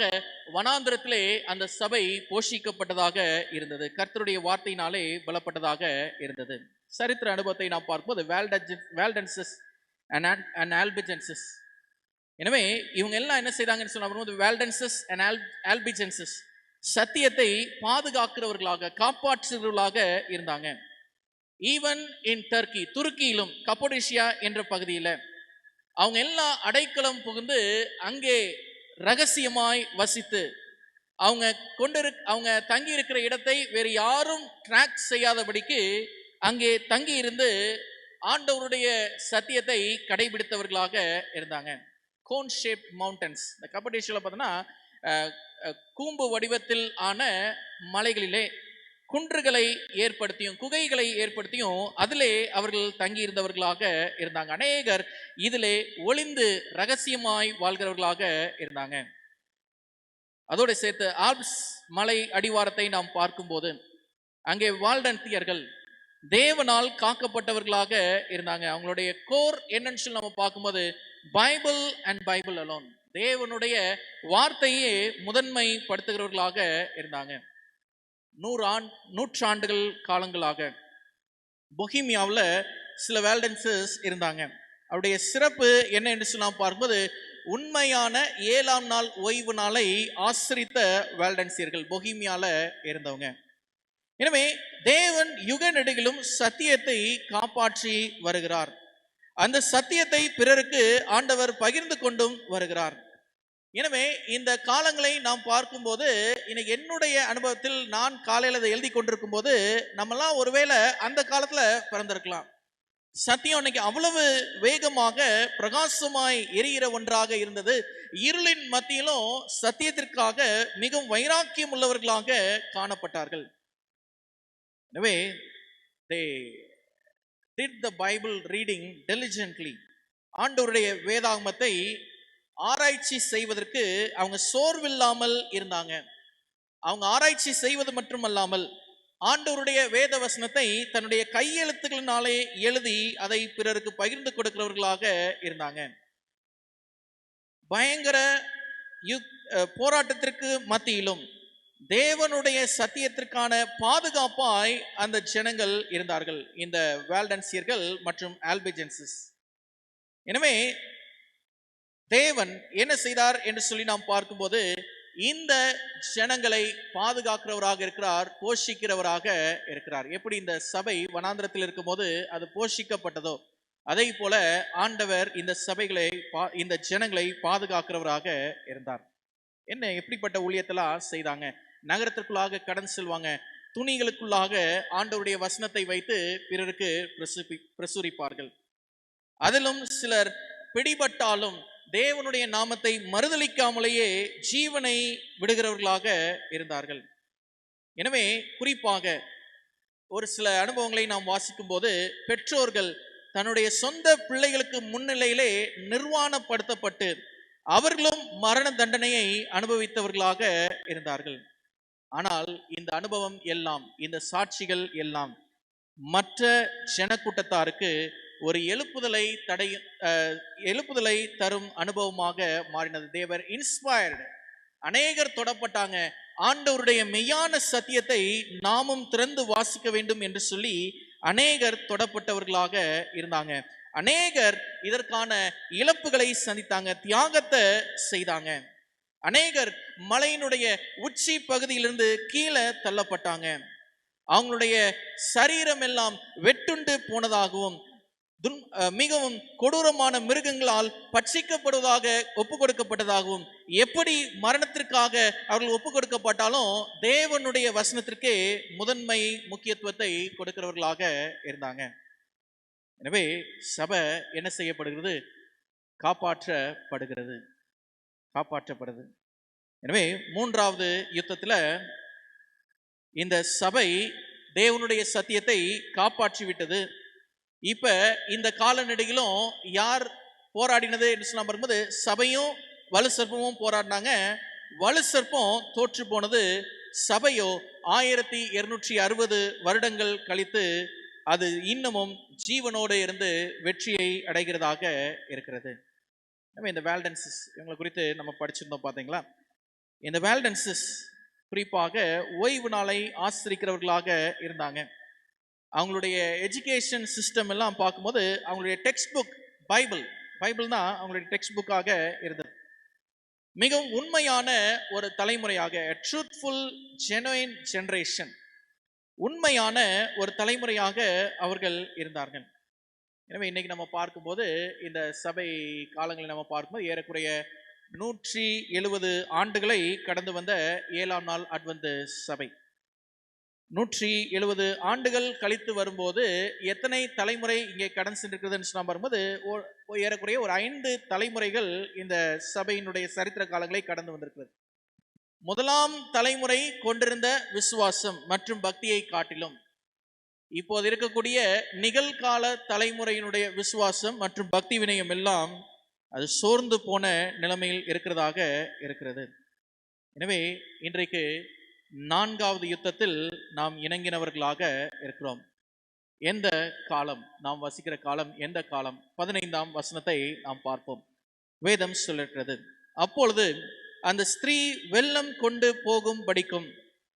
வனாந்திரத்திலே அந்த சபை போஷிக்கப்பட்டதாக இருந்தது. கர்த்தருடைய வார்த்தையினாலே பலப்பட்டதாக இருந்தது. சரித்திர அனுபவத்தை நாம் பார்க்கும்போது, வால்டன்சஸ் அண்ட் ஆல்பிஜென்சஸ். எனவே இவங்க எல்லாம் என்ன செய்தாங்கன்னு சொன்னா, வால்டன்சஸ் அண்ட் ஆல்பிஜென்சஸ் சத்தியத்தை பாதுகாக்கிறவர்களாக, காப்பாற்றுகிறவர்களாக இருந்தாங்க. ஈவன் இன் டர்க்கி, துருக்கியிலும் கப்படோசியா என்ற பகுதியில் அவங்க எல்லாம் அடைக்கலம் புகுந்து அங்கே ரகசியமாய் வசித்து அவங்க தங்கி இருக்கிற இடத்தை வேறு யாரும் ட்ராக் செய்யாதபடிக்கு அங்கே தங்கி இருந்து ஆண்டவருடைய சத்தியத்தை கடைபிடித்தவர்களாக இருந்தாங்க. கோன் ஷேப் மவுண்டன்ஸ், இந்த கப்படோசியாவில் பார்த்தோன்னா கூம்பு வடிவத்தில் ஆன மலைகளிலே குன்றுகளை ஏற்படுத்தியும் குகைகளை ஏற்படுத்தியும் அதிலே அவர்கள் தங்கி இருந்தவர்களாக இருந்தாங்க. அநேகர் இதிலே ஒளிந்து ரகசியமாய் வாழ்கிறவர்களாக இருந்தாங்க. அதோடு சேர்த்து ஆல்ப்ஸ் மலை அடிவாரத்தை நாம் பார்க்கும்போது அங்கே வால்டன்தியர்கள் தேவனால் காக்கப்பட்டவர்களாக இருந்தாங்க. அவங்களுடைய கோர் என்னன்னு சொல்லி நம்ம பார்க்கும்போது, பைபிள் அண்ட் பைபிள் அலோன், தேவனுடைய வார்த்தையே முதன்மைப்படுத்துகிறவர்களாக இருந்தாங்க. நூற்றாண்டுகள் காலங்களாக பொஹீமியாவில் சில வால்டன்சஸ் இருந்தாங்க. அவருடைய சிறப்பு என்ன என்று சொல்லி நாம் பார்க்கும்போது, உண்மையான 7ஆம் நாள் ஓய்வு நாளை ஆசிரித்த வால்டன்சியர்கள் பொஹீமியாவில் இருந்தவங்க. எனவே தேவன் யுக நெடுகிலும் சத்தியத்தை காப்பாற்றி வருகிறார். அந்த சத்தியத்தை பிறருக்கு ஆண்டவர் பகிர்ந்து கொண்டும் வருகிறார். எனவே இந்த காலங்களை நாம் பார்க்கும்போது, இன்னைக்கு என்னுடைய அனுபவத்தில் நான் காலையில் அதை எழுதி கொண்டிருக்கும் போது, நம்மெல்லாம் ஒருவேளை அந்த காலத்துல பிறந்திருக்கலாம். சத்தியம் இன்னைக்கு அவ்வளவு வேகமாக பிரகாசமாய் எரிகிற ஒன்றாக இருந்தது. இருளின் மத்தியிலும் சத்தியத்திற்காக மிகவும் வைராக்கியம் உள்ளவர்களாக காணப்பட்டார்கள். எனவே they did the Bible reading diligently. ஆண்டவருடைய வேதாகமத்தை ஆராய்ச்சி செய்வதற்கு அவங்க சோர்வில்லாமல் இருந்தாங்க. அவங்க ஆராய்ச்சி செய்வது மட்டுமல்லாமல் ஆண்டவருடைய வேத வசனத்தை தன்னுடைய கையெழுத்துகளினாலே எழுதி அதை பிறருக்கு பகிர்ந்து கொடுக்கிறவர்களாக இருந்தாங்க. பயங்கர போராட்டத்திற்கு மத்தியிலும் தேவனுடைய சத்தியத்திற்கான பாதுகாப்பாய் அந்த ஜனங்கள் இருந்தார்கள், இந்த வால்டன்சியர்கள் மற்றும் ஆல்பிஜென்சஸ். எனவே தேவன் என்ன செய்தார் என்று சொல்லி நாம் பார்க்கும்போது, இந்த ஜனங்களை பாதுகாக்கிறவராக இருக்கிறார், போஷிக்கிறவராக இருக்கிறார். எப்படி இந்த சபை வனாந்திரத்தில் இருக்கும் போது அது போஷிக்கப்பட்டதோ, அதை போல ஆண்டவர் இந்த சபைகளை இந்த ஜனங்களை பாதுகாக்கிறவராக இருந்தார். என்ன எப்படிப்பட்ட ஊழியத்தெல்லாம் செய்தாங்க? நகரத்திற்குள்ளாக கடந்து செல்வாங்க, துணிகளுக்குள்ளாக ஆண்டவருடைய வசனத்தை வைத்து பிறருக்கு பிரசுரிப்பார்கள். அதிலும் சிலர் பிடிபட்டாலும் தேவனுடைய நாமத்தை மறுதலிக்காமலேயே ஜீவனை விடுகிறவர்களாக இருந்தார்கள். எனவே குறிப்பாக ஒரு சில அனுபவங்களை நாம் வாசிக்கும் போது பெற்றோர்கள் தன்னுடைய சொந்த பிள்ளைகளுக்கு முன்னிலையிலே நிர்வாணப்படுத்தப்பட்டு அவர்களும் மரண தண்டனையை அனுபவித்தவர்களாக இருந்தார்கள். ஆனால் இந்த அனுபவம் எல்லாம், இந்த சாட்சிகள் எல்லாம் மற்ற ஜனக்கூட்டத்தாருக்கு ஒரு எழுப்புதலை தரும் அனுபவமாக மாறினது. தேவர் இன்ஸ்பயர்டு. அநேகர் தொடப்பட்டாங்க. ஆண்டவருடைய மெய்யான சத்தியத்தை நாமும் திறந்து வாசிக்க வேண்டும் என்று சொல்லி அநேகர் தொடப்பட்டவர்களாக இருந்தாங்க. அநேகர் இதற்கான இழப்புகளை சந்தித்தாங்க, தியாகத்தை செய்தாங்க. அநேகர் மலையினுடைய உச்சி பகுதியிலிருந்து கீழே தள்ளப்பட்டாங்க. அவங்களுடைய சரீரம் எல்லாம் வெட்டுண்டு போனதாகவும் மிகவும் கொடூரமான மிருகங்களால் பட்சிக்கப்படுவதாக ஒப்பு கொடுக்கப்பட்டதாகவும், எப்படி மரணத்திற்காக அவர்கள் ஒப்பு கொடுக்கப்பட்டாலும் தேவனுடைய வசனத்திற்கே முதன்மை முக்கியத்துவத்தை கொடுக்கிறவர்களாக இருந்தாங்க. எனவே சபை என்ன செய்யப்படுகிறது? காப்பாற்றப்படுது. எனவே மூன்றாவது யுத்தத்துல இந்த சபை தேவனுடைய சத்தியத்தை காப்பாற்றி விட்டது. இப்ப இந்த காலநடையிலும் யார் போராடினது என்று சொன்ன வரும்போது சபையும் வலு சர்ப்பமும் போராடினாங்க. வலு சர்ப்பம் தோற்று போனது. சபையோ 1260 வருடங்கள் கழித்து அது இன்னமும் ஜீவனோடு இருந்து வெற்றியை அடைகிறதாக இருக்கிறது. நம்ம இந்த வேல்டன்சிஸ் இவங்களை குறித்து நம்ம படிச்சிருந்தோம் பார்த்தீங்களா? இந்த வேல்டன்சிஸ் குறிப்பாக ஓய்வு நாளை ஆசிரிக்கிறவர்களாக இருந்தாங்க. அவங்களுடைய எஜுகேஷன் சிஸ்டம் எல்லாம் பார்க்கும்போது அவங்களுடைய டெக்ஸ்ட் புக் பைபிள் தான் அவங்களுடைய டெக்ஸ்ட் புக்காக இருந்தது. மிகவும் உண்மையான ஒரு தலைமுறையாக, ட்ரூத்ஃபுல் ஜெனுயின் ஜெனரேஷன், உண்மையான ஒரு தலைமுறையாக அவர்கள் இருந்தார்கள். எனவே இன்னைக்கு நம்ம பார்க்கும்போது இந்த சபை காலங்களை நம்ம பார்க்கும்போது ஏறக்குறைய 170 ஆண்டுகளை கடந்து வந்த 7ஆம் நாள் அட்வென்ட் சபை 170 ஆண்டுகள் கழித்து வரும்போது எத்தனை தலைமுறை இங்கே கடந்து சென்றிருக்கிறதுன்னு சொன்னால் வரும்போது ஏறக்குறைய ஒரு 5 தலைமுறைகள் இந்த சபையினுடைய சரித்திர காலங்களை கடந்து வந்திருக்கிறது. முதலாம் தலைமுறை கொண்டிருந்த விசுவாசம் மற்றும் பக்தியை காட்டிலும் இப்போது இருக்கக்கூடிய நிகழ்கால தலைமுறையினுடைய விசுவாசம் மற்றும் பக்தி வினயம் எல்லாம் அது சோர்ந்து போன நிலைமையில் இருக்கிறதாக இருக்கிறது. எனவே இன்றைக்கு 4வது யுத்தத்தில் நாம் இணங்கினவர்களாக இருக்கிறோம். எந்த காலம் நாம் வசிக்கிற காலம்? எந்த காலம்? 15ஆம் வசனத்தை நாம் பார்ப்போம். வேதம் சொல்லுகிறது, அப்பொழுது அந்த ஸ்திரீ வெள்ளம் கொண்டு போகும் படிக்கும்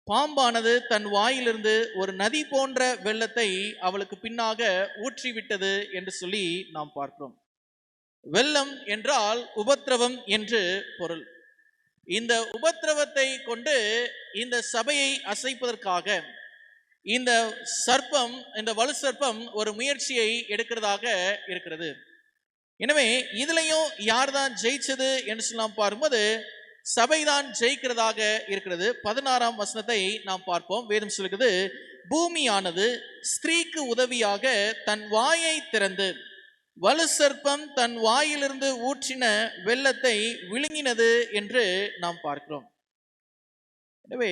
பாம்பானது தன் வாயிலிருந்து ஒரு நதி போன்ற வெள்ளத்தை அவளுக்கு பின்னாக ஊற்றிவிட்டது என்று சொல்லி நாம் பார்க்கிறோம். வெள்ளம் என்றால் உபத்திரவம் என்று பொருள். இந்த உபத்திரவத்தை கொண்டு இந்த சபையை அசைப்பதற்காக இந்த சர்ப்பம், இந்த வலு சர்ப்பம் ஒரு முயற்சியை எடுக்கிறதாக இருக்கிறது. எனவே இதுலயும் யார் தான் ஜெயிச்சது என்று சொல்லலாம் பார்க்கும்போது சபைதான் ஜெயிக்கிறதாக இருக்கிறது. 16ஆம் வசனத்தை நாம் பார்ப்போம். வேதம் சொல்லுகிறது, பூமியானது ஸ்திரீக்கு உதவியாக தன் வாயை திறந்து வலு சர்ப்பம் தன் வாயிலிருந்து ஊற்றின வெள்ளத்தை விழுங்கினது என்று நாம் பார்க்கிறோம். எனவே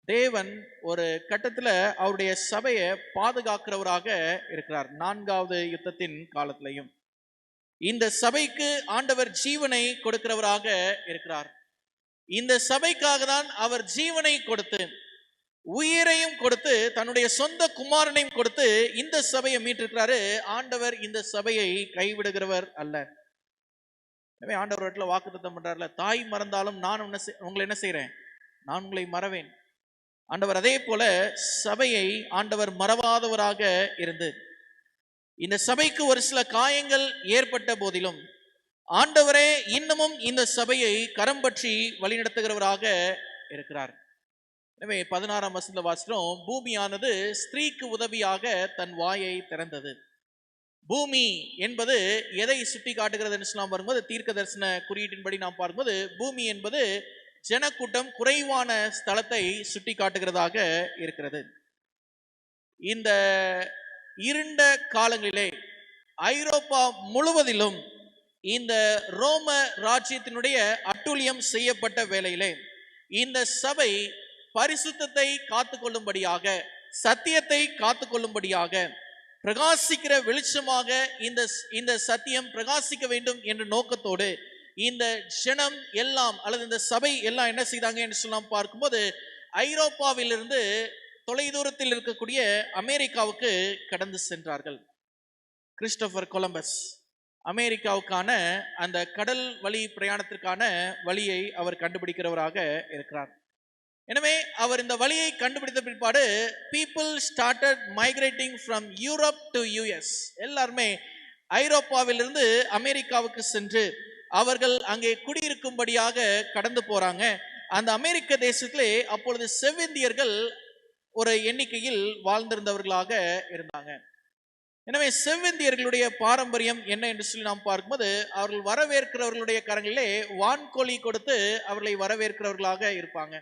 தேவன் ஒரு கட்டத்துல அவருடைய சபையை பாதுகாக்கிறவராக இருக்கிறார். 4வது யுத்தத்தின் காலத்திலையும் இந்த சபைக்கு ஆண்டவர் ஜீவனை கொடுக்கிறவராக இருக்கிறார். இந்த சபைக்காக தான் அவர் ஜீவனை கொடுத்து உயிரையும் கொடுத்து தன்னுடைய சொந்த குமாரனையும் கொடுத்து இந்த சபையை மீட்டிருக்கிறாரு. ஆண்டவர் இந்த சபையை கைவிடுகிறவர் அல்ல. எனவே ஆண்டவர் இடத்துல வாக்குத்தத்தம் பண்றாருல, தாய் மறந்தாலும் நான் உங்களை என்ன செய்யறேன்? நான் உங்களை மறவேன். ஆண்டவர் அதே போல சபையை ஆண்டவர் மறவாதவராக இருந்து இந்த சபைக்கு ஒரு சில காயங்கள் ஏற்பட்ட போதிலும் ஆண்டவரே இன்னமும் இந்த சபையை கரம் பற்றி வழிநடத்துகிறவராக இருக்கிறார். எனவே 16ஆம் வசனத்துல வாசிக்கிறோம், பூமியானது ஸ்திரீக்கு உதவியாக தன் வாயை திறந்தது. பூமி என்பது எதை சுட்டி காட்டுகிறது என்று சொல்லலாம் வரும்போது தீர்க்க தரிசன குறியீட்டின்படி நாம் பார்க்கும்போது பூமி என்பது ஜனக்கூட்டம் குறைவான ஸ்தலத்தை சுட்டி காட்டுகிறதாக இருக்கிறது. இந்த இருண்ட காலங்களிலே ஐரோப்பா முழுவதிலும் இந்த ரோம ராஜ்யத்தினுடைய அட்டூழியம் செய்யப்பட்ட வேளையிலே இந்த சபை பரிசுத்தத்தை காத்து கொள்ளும்படியாக, சத்தியத்தை காத்து கொள்ளும்படியாக பிரகாசிக்கிற வெளிச்சமாக இந்த இந்த சத்தியம் பிரகாசிக்க வேண்டும் என்ற நோக்கத்தோடு இந்த ஜனம் எல்லாம் அல்லது இந்த சபை எல்லாம் என்ன செய்தாங்க என்று சொல்லலாம் பார்க்கும்போது ஐரோப்பாவிலிருந்து தொலைதூரத்தில் இருக்கக்கூடிய அமெரிக்காவுக்கு கடந்து சென்றார்கள். கிறிஸ்டோபர் கொலம்பஸ் அமெரிக்காவுக்கான அந்த கடல் வழி பிரயாணத்திற்கான வழியை அவர் கண்டுபிடிக்கிறவராக இருக்கிறார். எனவே அவர் இந்த வழியை கண்டுபிடித்த பிற்பாடு people started migrating from Europe to US. எல்லாருமே ஐரோப்பாவிலிருந்து அமெரிக்காவுக்கு சென்று அவர்கள் அங்கே குடியிருக்கும்படியாக கடந்து போறாங்க. அந்த அமெரிக்க தேசத்திலே அப்பொழுது செவ்விந்தியர்கள் ஒரு எண்ணிக்கையில் வாழ்ந்திருந்தவர்களாக இருந்தாங்க. எனவே செவ்விந்தியர்களுடைய பாரம்பரியம் என்ன என்று சொல்லி நாம் பார்க்கும்போது அவர்கள் வரவேற்கிறவர்களுடைய கரங்களிலே வான்கோழி கொடுத்து அவர்களை வரவேற்கிறவர்களாக இருப்பாங்க.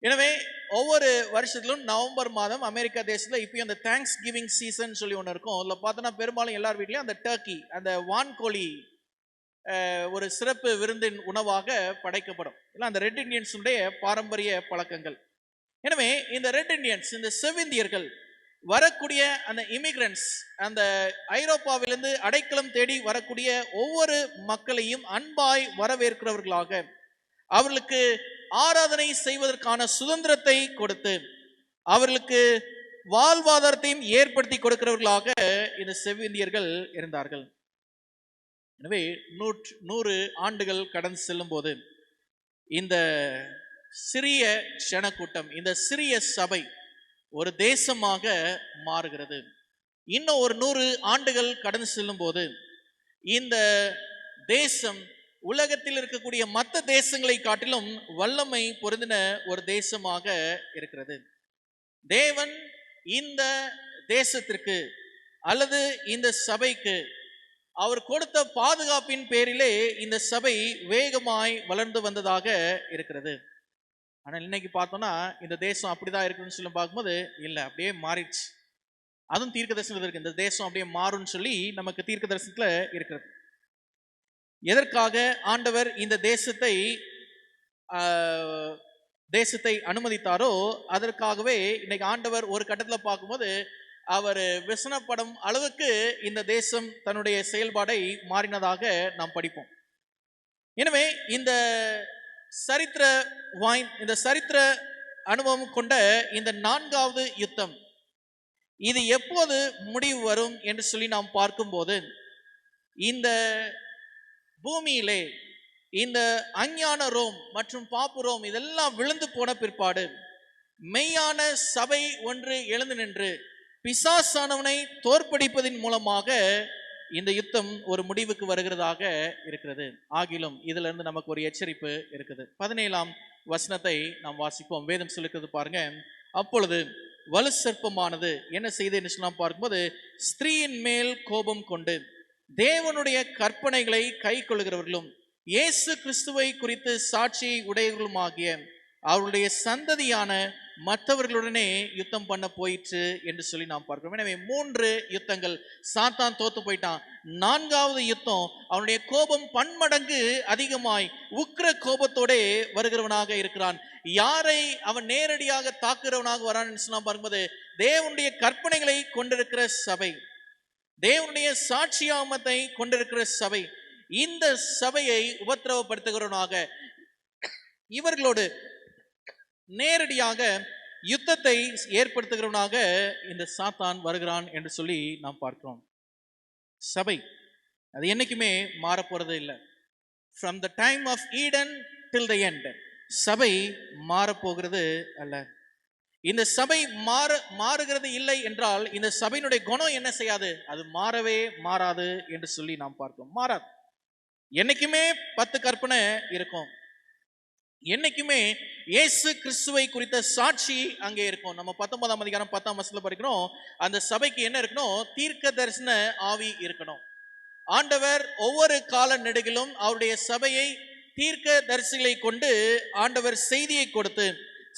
எனவே ஒவ்வொரு வருஷத்திலும் நவம்பர் மாதம் அமெரிக்கா தேசத்தில் இப்பயும் அந்த தேங்க்ஸ் கிவிங் சீசன் சொல்லி ஒன்று இருக்கும். அதில் பார்த்தோன்னா பெரும்பாலும் எல்லார் வீட்லையும் அந்த டர்க்கி அந்த வான்கோழி ஒரு சிறப்பு விருந்தின் உணவாக படைக்கப்படும். இல்லை அந்த ரெட் இண்டியன்ஸுடைய பாரம்பரிய பழக்கங்கள். எனவே இந்த ரெட் இண்டியன்ஸ் இந்த செவ்விந்தியர்கள் வரக்கூடிய அந்த இமிகிரன்ட்ஸ் அந்த ஐரோப்பாவிலிருந்து அடைக்கலம் தேடி வரக்கூடிய ஒவ்வொரு மக்களையும் அன்பாய் வரவேற்கிறவர்களாக அவர்களுக்கு ஆராதனை செய்வதற்கான சுதந்திரத்தை கொடுத்து அவர்களுக்கு வாழ்வாதாரத்தையும் ஏற்படுத்தி கொடுக்கிறவர்களாக இந்த செவ்விந்தியர்கள் இருந்தார்கள். எனவே 100 ஆண்டுகள் கடந்து செல்லும் போது இந்த சிறிய ஜனக்கூட்டம் இந்த சிறிய சபை ஒரு தேசமாக மாறுகிறது. இன்னும் ஒரு 100 ஆண்டுகள் கடந்து செல்லும் போது இந்த தேசம் உலகத்தில் இருக்கக்கூடிய மற்ற தேசங்களை காட்டிலும் வல்லமை பொருந்தின ஒரு தேசமாக இருக்கிறது. தேவன் இந்த தேசத்திற்கு அல்லது இந்த சபைக்கு அவர் கொடுத்த பாதுகாப்பின் பேரிலே இந்த சபை வேகமாய் வளர்ந்து வந்ததாக இருக்கிறது. ஆனால் இன்னைக்கு பார்த்தோம்னா இந்த தேசம் அப்படிதான் இருக்குன்னு சொல்லி பார்க்கும்போது இல்லை, அப்படியே மாறிடுச்சு. அதுவும் தீர்க்க தரிசனத்தில் இருக்கு, இந்த தேசம் அப்படியே மாறும்னு சொல்லி நமக்கு தீர்க்க தரிசனத்துல இருக்கிறது. எதற்காக ஆண்டவர் இந்த தேசத்தை அனுமதித்தாரோ அதற்காகவே இன்னைக்கு ஆண்டவர் ஒரு கட்டத்தில் பார்க்கும்போது அவர் விசனப்படும் அளவுக்கு இந்த தேசம் தன்னுடைய செயல்பாடை மாறினதாக நாம் படிப்போம். எனவே இந்த சரித்திர அனுபவம் கொண்ட இந்த 4வது யுத்தம் இது எப்போது முடிவு வரும் என்று சொல்லி நாம் பார்க்கும்போது இந்த பூமியிலே இந்த அஞ்ஞான ரோம் மற்றும் பாப்பு ரோம் இதெல்லாம் விழுந்து போன பிற்பாடு மெய்யான சபை ஒன்று எழுந்து நின்று பிசாசானவனை தோற்படிப்பதின் மூலமாக இந்த யுத்தம் ஒரு முடிவுக்கு வருகிறதாக இருக்கிறது. ஆகிலும் இதுல இருந்து நமக்கு ஒரு எச்சரிப்பு இருக்குது. 17ஆம் வசனத்தை நாம் வாசிப்போம். வேதம் சொல்லுகிறது பாருங்க. அப்பொழுது வலு சர்ப்பமானது என்ன செய்து நாம் பார்க்கும்போது ஸ்திரீயின் மேல் கோபம் கொண்டு தேவனுடைய கற்பனைகளை கை கொள்கிறவர்களும் இயேசு கிறிஸ்துவை குறித்து சாட்சியை உடையவர்களுமாகிய அவருடைய சந்ததியான மற்றவர்களுடனே யுத்தம் பண்ண போயிற்று என்று சொல்லி நாம் பார்க்கிறோம். எனவே 3 யுத்தங்கள் சாத்தான் தோத்து போயிட்டான். 4வது யுத்தம் அவனுடைய கோபம் பன்மடங்கு அதிகமாய் உக்கிர கோபத்தோட வருகிறவனாக இருக்கிறான். யாரை அவன் நேரடியாக தாக்குகிறவனாக வரான் சொன்னா பார்க்கும்போது தேவனுடைய கற்பனைகளை கொண்டிருக்கிற சபை, தேவனுடைய சாட்சியாமத்தை கொண்டிருக்கிற சபை, இந்த சபையை உபத்திரவப்படுத்துகிறவனாக இவர்களோடு நேரடியாக யுத்தத்தை ஏற்படுத்துகிறவனாக இந்த சாத்தான் வருகிறான் என்று சொல்லி நாம் பார்க்கிறோம். சபை அது என்னைக்குமே மாறப்போறது இல்லை. From the time of Eden till the end சபை மாறப்போகிறது அல்ல. இந்த சபை மாறுகிறது இல்லை என்றால் இந்த சபையினுடைய குணம் என்ன செய்யாது, அது மாறவே மாறாது என்று சொல்லி நாம் பார்க்கிறோம். மாறாது. என்னைக்குமே 10 கற்பனை இருக்கும். என்னைக்குமே இயேசு கிறிஸ்துவை குறித்த சாட்சி அங்கே இருக்கும். நம்ம 19ஆம் அதிகாரம் 10ஆம் வசனத்துல படிக்கிறோம். அந்த சபைக்கு என்ன இருக்கணும்? தீர்க்க தரிசன ஆவி இருக்கணும். ஆண்டவர் ஒவ்வொரு கால நெடுகிலும் அவருடைய சபையை தீர்க்க தரிசிகளை கொண்டு ஆண்டவர் செய்தியை கொடுத்து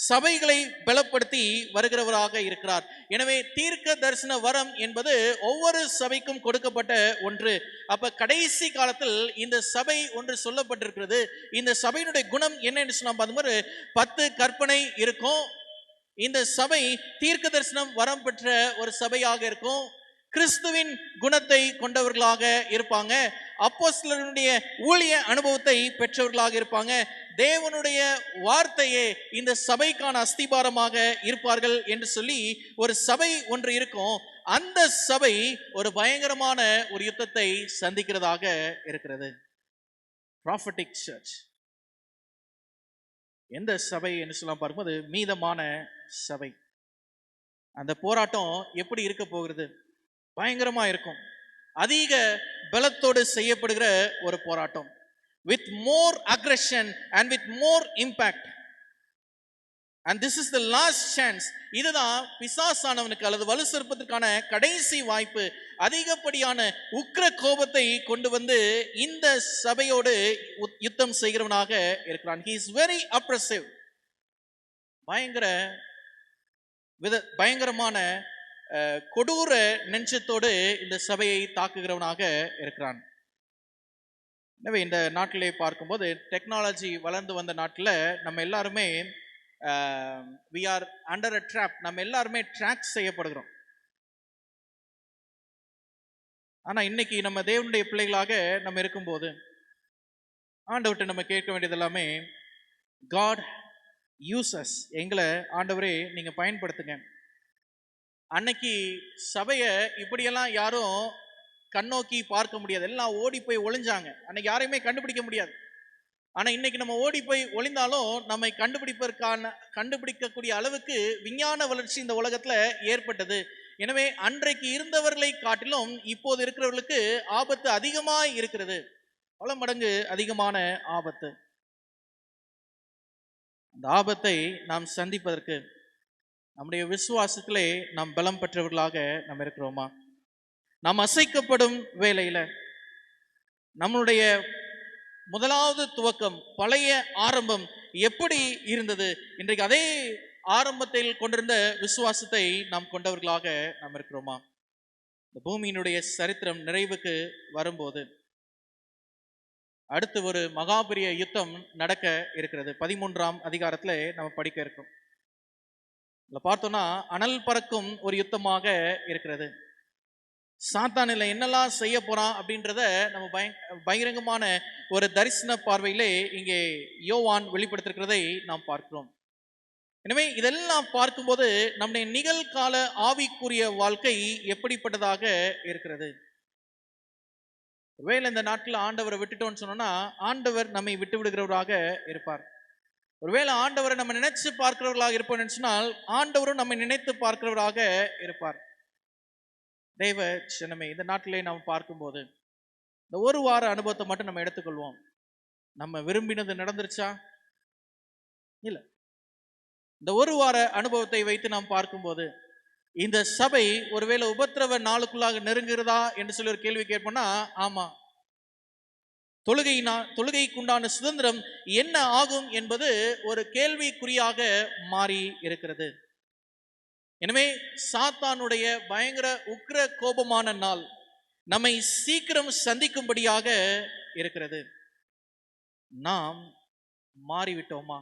சபைகளை பலப்படுத்தி வருகிறவராக இருக்கிறார். எனவே தீர்க்க தரிசன வரம் என்பது ஒவ்வொரு சபைக்கும் கொடுக்கப்பட்ட ஒன்று. அப்ப கடைசி காலத்தில் இந்த சபை ஒன்று சொல்லப்பட்டிருக்கிறது. இந்த சபையினுடைய குணம் என்ன என்று சொன்னா 10 கற்பனை இருக்கும். இந்த சபை தீர்க்க தரிசனம் வரம் பெற்ற ஒரு சபையாக இருக்கும். கிறிஸ்துவின் குணத்தை கொண்டவர்களாக இருப்பாங்க. அப்போஸ்தலருடைய ஊழிய அனுபவத்தை பெற்றவர்களாக இருப்பாங்க. தேவனுடைய வார்த்தையே இந்த சபைக்கான அஸ்திபாரமாக இருப்பார்கள் என்று சொல்லி ஒரு சபை ஒன்று இருக்கும். அந்த சபை ஒரு பயங்கரமான ஒரு யுத்தத்தை சந்திக்கிறதாக இருக்கிறது. Prophetic church. எந்த சபை என்று சொல்ல பார்க்கும்போது மீதமான சபை. அந்த போராட்டம் எப்படி இருக்க போகிறது? பயங்கரமா இருக்கும். அதிக பலத்தோடு செய்யப்படுகிற ஒரு போராட்டம். with more aggression and with more impact. and this is the last chance. இதுதான் பிசாசானவனுக்கு அல்லது வலு சர்ப்பத்திற்கான கடைசி வாய்ப்பு. அதிகப்படியான உக்கிர கோபத்தை கொண்டு வந்து இந்த சபையோடு யுத்தம் செய்கிறவனாக இருக்கிறான். he is very oppressive. பயங்கரமான கொடூர நெஞ்சத்தோடு இந்த சபையை தாக்குகிறவனாக இருக்கிறான். எனவே இந்த நாட்டிலே பார்க்கும்போது டெக்னாலஜி வளர்ந்து வந்த நாட்டில் நம்ம எல்லாருமே we are under a trap. நம்ம எல்லாருமே ட்ராக் செய்யப்படுகிறோம். ஆனா இன்னைக்கு நம்ம தேவனுடைய பிள்ளைகளாக நம்ம இருக்கும்போது ஆண்டவர்கிட்ட நம்ம கேட்க வேண்டியது எல்லாமே, God use us. எங்களை ஆண்டவரே நீங்க பயன்படுத்துங்க. அன்னைக்கு சபையை இப்படியெல்லாம் யாரும் கண்ணோக்கி பார்க்க முடியாது. எல்லாம் ஓடி போய் ஒளிஞ்சாங்க. அன்னைக்கு யாரையுமே கண்டுபிடிக்க முடியாது. ஆனா இன்னைக்கு நம்ம ஓடி போய் ஒளிந்தாலும் நம்மை கண்டுபிடிக்கக்கூடிய அளவுக்கு விஞ்ஞான வளர்ச்சி இந்த உலகத்துல ஏற்பட்டது. எனவே அன்றைக்கு இருந்தவர்களை காட்டிலும் இப்போது இருக்கிறவர்களுக்கு ஆபத்து அதிகமாய் இருக்கிறது. பல மடங்கு அதிகமான ஆபத்து. அந்த ஆபத்தை நாம் சந்திப்பதற்கு நம்முடைய விசுவாசத்திலே நாம் பலம் பெற்றவர்களாக நாம் இருக்கிறோமா? நாம் அசைக்கப்படும் வேளையில நம்மளுடைய முதலாவது துவக்கம், பழைய ஆரம்பம் எப்படி இருந்தது? இன்றைக்கு அதே ஆரம்பத்தில் கொண்டிருந்த விசுவாசத்தை நாம் கொண்டவர்களாக நாம் இருக்கிறோமா? இந்த பூமியினுடைய சரித்திரம் நிறைவுக்கு வரும்போது அடுத்து ஒரு மகாபெரிய யுத்தம் நடக்க இருக்கிறது. 13ஆம் அதிகாரத்துல நம்ம படிக்க இருக்கோம். பார்த்தோம்னா அனல் பறக்கும் ஒரு யுத்தமாக இருக்கிறது. சாத்தானில் என்னெல்லாம் செய்ய போறான் அப்படின்றத நம்ம பகிரங்கமான ஒரு தரிசன பார்வையிலே இங்கே யோவான் வெளிப்படுத்திருக்கிறதை நாம் பார்க்கிறோம். எனவே இதெல்லாம் பார்க்கும்போது நம்முடைய நிகழ்கால ஆவிக்குரிய வாழ்க்கை எப்படிப்பட்டதாக இருக்கிறது? ஒருவேளை இந்த நாட்டில் ஆண்டவரை விட்டுட்டோம்னு சொன்னோம்னா ஆண்டவர் நம்மை விட்டு விடுகிறவராக இருப்பார். ஒருவேளை ஆண்டவரை நம்ம நினைச்சு பார்க்கிறவர்களாக இருப்போம் சொன்னால் ஆண்டவரும் நம்மை நினைத்து பார்க்கிறவராக இருப்பார். தெய்வ சின்னமே, இந்த நாட்டிலே நாம் பார்க்கும்போது இந்த ஒரு வார அனுபவத்தை மட்டும் நம்ம எடுத்துக்கொள்வோம். நம்ம விரும்பினது நடந்துருச்சா? இல்ல. இந்த ஒரு வார அனுபவத்தை வைத்து நாம் பார்க்கும்போது இந்த சபை ஒருவேளை உபத்திரவ நாளுக்குள்ளாக நெருங்குகிறதா என்று சொல்லி ஒரு கேள்வி கேட்போம்னா ஆமா. தொழுகைக்குண்டான சுதந்திரம் என்ன ஆகும் என்பது ஒரு கேள்விக்குறியாக மாறி இருக்கிறது. எனவே சாத்தானுடைய பயங்கர உக்கிர கோபமான நாள் நம்மை சீக்கிரம் சந்திக்கும்படியாக இருக்கிறது. நாம் மாறிவிட்டோமா?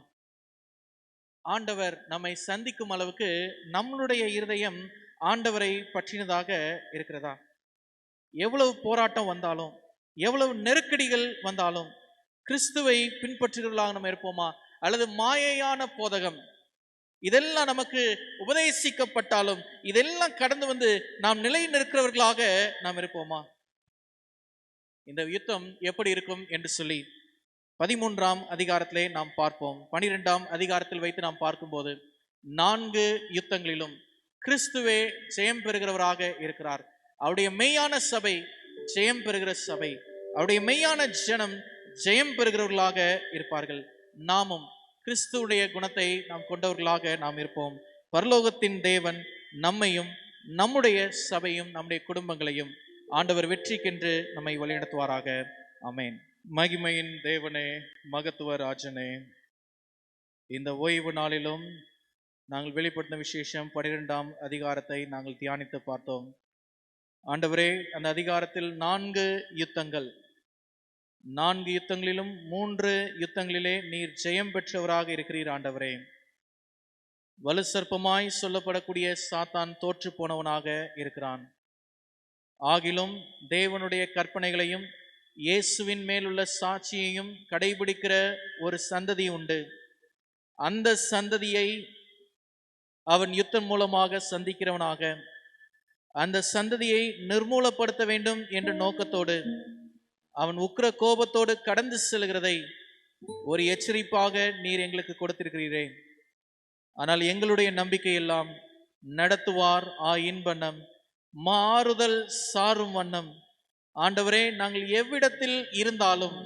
ஆண்டவர் நம்மை சந்திக்கும் அளவுக்கு நம்மளுடைய இருதயம் ஆண்டவரை பற்றினதாக இருக்கிறதா? எவ்வளவு போராட்டம் வந்தாலும், எவ்வளவு நெருக்கடிகள் வந்தாலும் கிறிஸ்துவை பின்பற்றுகிறவர்களாக நம்ம இருப்போமா? அல்லது மாயையான போதகம் இதெல்லாம் நமக்கு உபதேசிக்கப்பட்டாலும் இதெல்லாம் கடந்து வந்து நாம் நிலை நிற்கிறவர்களாக நாம் இருப்போமா? இந்த யுத்தம் எப்படி இருக்கும் என்று சொல்லி 13ஆம் அதிகாரத்திலே நாம் பார்ப்போம். 12ஆம் அதிகாரத்தில் வைத்து நாம் பார்க்கும்போது 4 யுத்தங்களிலும் கிறிஸ்துவே ஜெயம் பெறுகிறவராக இருக்கிறார். அவருடைய மெய்யான சபை ஜெயம் பெறுகிற சபை, அவருடைய மெய்யான ஜனம் ஜெயம் பெறுகிறவர்களாக இருப்பார்கள். நாமும் கிறிஸ்துவுடைய குணத்தை நாம் கொண்டவர்களாக நாம் இருப்போம். பரலோகத்தின் தேவன் நம்மையும் நம்முடைய சபையும் நம்முடைய குடும்பங்களையும் ஆண்டவர் வெற்றிக்கென்று நம்மை வழிநடத்துவாராக. ஆமென். மகிமையின் தேவனே, மகத்துவ ராஜனே, இந்த ஓய்வு நாளிலும் நாங்கள் வெளிப்படுத்தின விசேஷம் 12ஆம் அதிகாரத்தை நாங்கள் தியானித்து பார்த்தோம். ஆண்டவரே, அந்த அதிகாரத்தில் 4 யுத்தங்கள், 4 யுத்தங்களிலும் 3 யுத்தங்களிலே நீர் ஜெயம் பெற்றவராக இருக்கிறீர். ஆண்டவரே, வலு சர்ப்பமாய் சொல்லப்படக்கூடிய சாத்தான் தோற்று போனவனாக இருக்கிறான். ஆகிலும் தேவனுடைய கற்பனைகளையும் இயேசுவின் மேலுள்ள சாட்சியையும் கடைபிடிக்கிற ஒரு சந்ததி உண்டு. அந்த சந்ததியை அவன் யுத்தம் மூலமாக சந்திக்கிறவனாக, அந்த சந்ததியை நிர்மூலப்படுத்த வேண்டும் என்ற நோக்கத்தோடு அவன் உக்கிர கோபத்தோடு கடந்து செல்கிறதை ஒரு எச்சரிப்பாக நீர் எங்களுக்கு கொடுத்திருக்கிறீரே. ஆனால் எங்களுடைய நம்பிக்கை எல்லாம் நடத்துவார் இன்பண்ணம் மாறுதல் சாரும் வண்ணம். ஆண்டவரே, நாங்கள் எவ்விடத்தில் இருந்தாலும்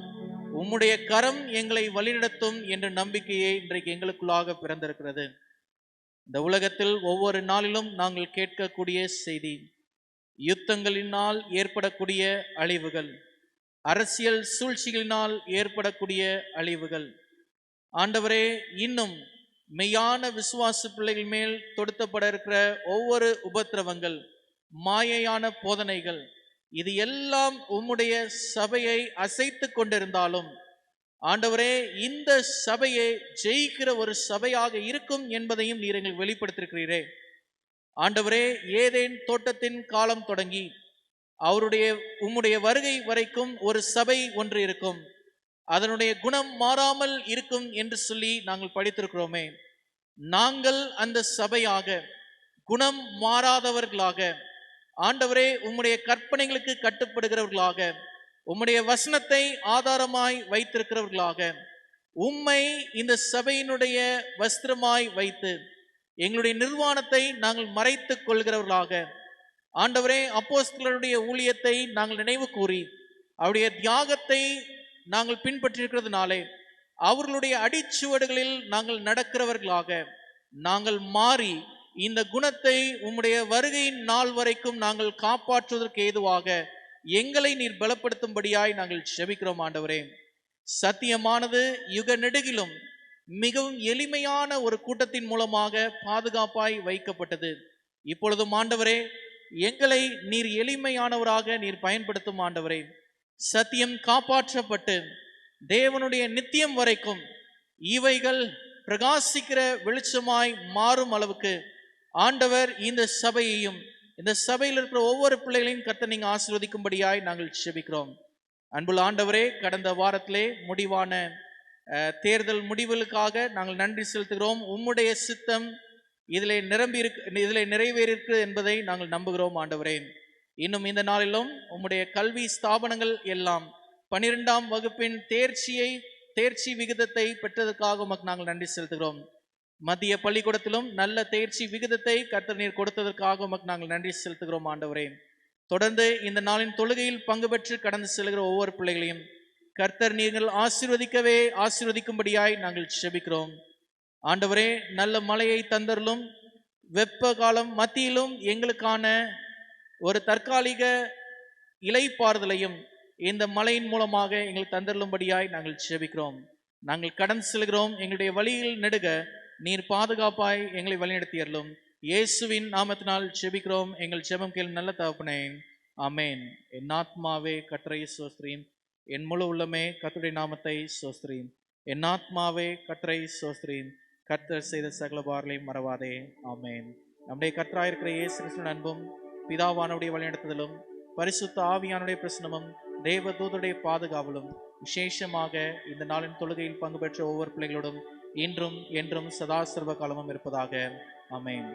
உம்முடைய கரம் எங்களை வழிநடத்தும் என்ற நம்பிக்கையை இன்றைக்கு எங்களுக்குள்ளாக பிறந்திருக்கிறது. இந்த உலகத்தில் ஒவ்வொரு நாளிலும் நாங்கள் கேட்கக்கூடிய செய்தி, யுத்தங்களினால் ஏற்படக்கூடிய அழிவுகள், அரசியல் சூழ்ச்சிகளினால் ஏற்படக்கூடிய அழிவுகள். ஆண்டவரே, இன்னும் மெய்யான விசுவாச பிள்ளைகள் மேல் தொடுத்தப்பட இருக்கிற ஒவ்வொரு உபத்திரவங்கள், மாயையான போதனைகள், இது எல்லாம் உம்முடைய சபையை அசைத்து கொண்டிருந்தாலும் ஆண்டவரே, இந்த சபையை ஜெயிக்கிற ஒரு சபையாக இருக்கும் என்பதையும் நீர் எங்களுக்கு வெளிப்படுத்திருக்கிறீரே. ஆண்டவரே, ஏதேன் தோட்டத்தின் காலம் தொடங்கி உம்முடைய வருகை வரைக்கும் ஒரு சபை ஒன்று இருக்கும், அதனுடைய குணம் மாறாமல் இருக்கும் என்று சொல்லி நாங்கள் படித்திருக்கிறோமே. நாங்கள் அந்த சபையாக, குணம் மாறாதவர்களாக, ஆண்டவரே உம்முடைய கற்பனைகளுக்கு கட்டுப்படுகிறவர்களாக, உம்முடைய வசனத்தை ஆதாரமாய் வைத்திருக்கிறவர்களாக, உம்மை இந்த சபையினுடைய வஸ்திரமாய் வைத்து எங்களுடைய நிர்வாணத்தை நாங்கள் மறைத்துக் கொள்கிறவர்களாக, ஆண்டவரே அப்போஸ்தலருடைய ஊழியத்தை நாங்கள் நினைவு கூறி அவருடைய தியாகத்தை நாங்கள் பின்பற்றிருக்கிறதுனாலே அவர்களுடைய அடிச்சுவடுகளில் நாங்கள் நடக்கிறவர்களாக நாங்கள் மாறி இந்த குணத்தை உம்முடைய வருகையின் நாள் வரைக்கும் நாங்கள் காப்பாற்றுவதற்கு ஏதுவாக எங்களை நீர் பலப்படுத்தும்படியாய் நாங்கள் செபிக்கிறோம். ஆண்டவரே, சத்தியமானது யுக நெடுகிலும் மிகவும் எளிமையான ஒரு கூட்டத்தின் மூலமாக பாதுகாப்பாய் வைக்கப்பட்டது. இப்பொழுதும் ஆண்டவரே, எங்களை நீர் எளிமையானவராக நீர் பயன்படுத்தும். ஆண்டவரே, சத்தியம் காப்பாற்றப்பட்டு தேவனுடைய நித்தியம் வரைக்கும் இவைகள் பிரகாசிக்கிற வெளிச்சமாய் மாறும் அளவுக்கு ஆண்டவர் இந்த சபையையும் இந்த சபையில் இருக்கிற ஒவ்வொரு பிள்ளைகளையும் கர்த்தர் நீங்க ஆசீர்வதிக்கும்படியாய் நாங்கள் செபிக்கிறோம். அன்புள்ள ஆண்டவரே, கடந்த வாரத்திலே முடிவான தேர்தல் முடிவுகளுக்காக நாங்கள் நன்றி செலுத்துகிறோம். உம்முடைய சித்தம் இதிலே நிறைவேறிருக்கு என்பதை நாங்கள் நம்புகிறோம். ஆண்டவரே, இன்னும் இந்த நாளிலும் உம்முடைய கல்வி ஸ்தாபனங்கள் எல்லாம் 12ஆம் வகுப்பின் தேர்ச்சி விகிதத்தை பெற்றதற்காக உமக்கு நாங்கள் நன்றி செலுத்துகிறோம். மத்திய பள்ளிக்கூடத்திலும் நல்ல தேர்ச்சி விகிதத்தை கர்த்தர் நீர் கொடுத்ததற்காக உமக்கு நாங்கள் நன்றி செலுத்துகிறோம். ஆண்டவரே, தொடர்ந்து இந்த நாளின் தொழுகையில் பங்கு பெற்று கடந்து செல்கிற ஒவ்வொரு பிள்ளைகளையும் கர்த்தர் நீங்கள் ஆசீர்வதிக்கும்படியாய் நாங்கள் செபிக்கிறோம். ஆண்டவரே, நல்ல மழையை தந்தருளும். வெப்ப காலம் மத்தியிலும் எங்களுக்கான ஒரு தற்காலிக இலைப்பாறுதலையும் இந்த மழையின் மூலமாக எங்களுக்கு தந்தருளும்படியாய் நாங்கள் செபிக்கிறோம். நாங்கள் கடந்து செல்கிறோம். எங்களுடைய வழியில் நெடுக நீர் பாதுகாப்பாய் எங்களை வழிநடத்தியருளும். இயேசுவின் நாமத்தினால் செபிக்கிறோம். எங்கள் ஜெபம் கேளும் நல்ல தகப்பனே, ஆமென். என் ஆத்மாவே கர்த்தரை ஸ்தோத்திரி, என் முழு உள்ளமே கர்த்தருடைய நாமத்தை ஸ்தோத்திரி. என் ஆத்மாவே கர்த்தரை ஸ்தோத்திரி, கர்த்தர் செய்த சகல பாரங்களையும் மறவாதே. ஆமென். நம்முடைய கர்த்தராயிருக்கிற இயேசு கிறிஸ்துவின் அன்பும் பிதாவானுடைய வழிநடத்துதலும் பரிசுத்த ஆவியானுடைய பிரசனமும் தேவதூதருடைய பாதுகாவலும் விசேஷமாக இந்த நாளின் தொழுகையில் பங்கு பெற்ற ஒவ்வொரு பிள்ளைகளோடும் இன்றும் என்றும் சதா சர்வ காலமும் இருப்பதாக. ஆமென்.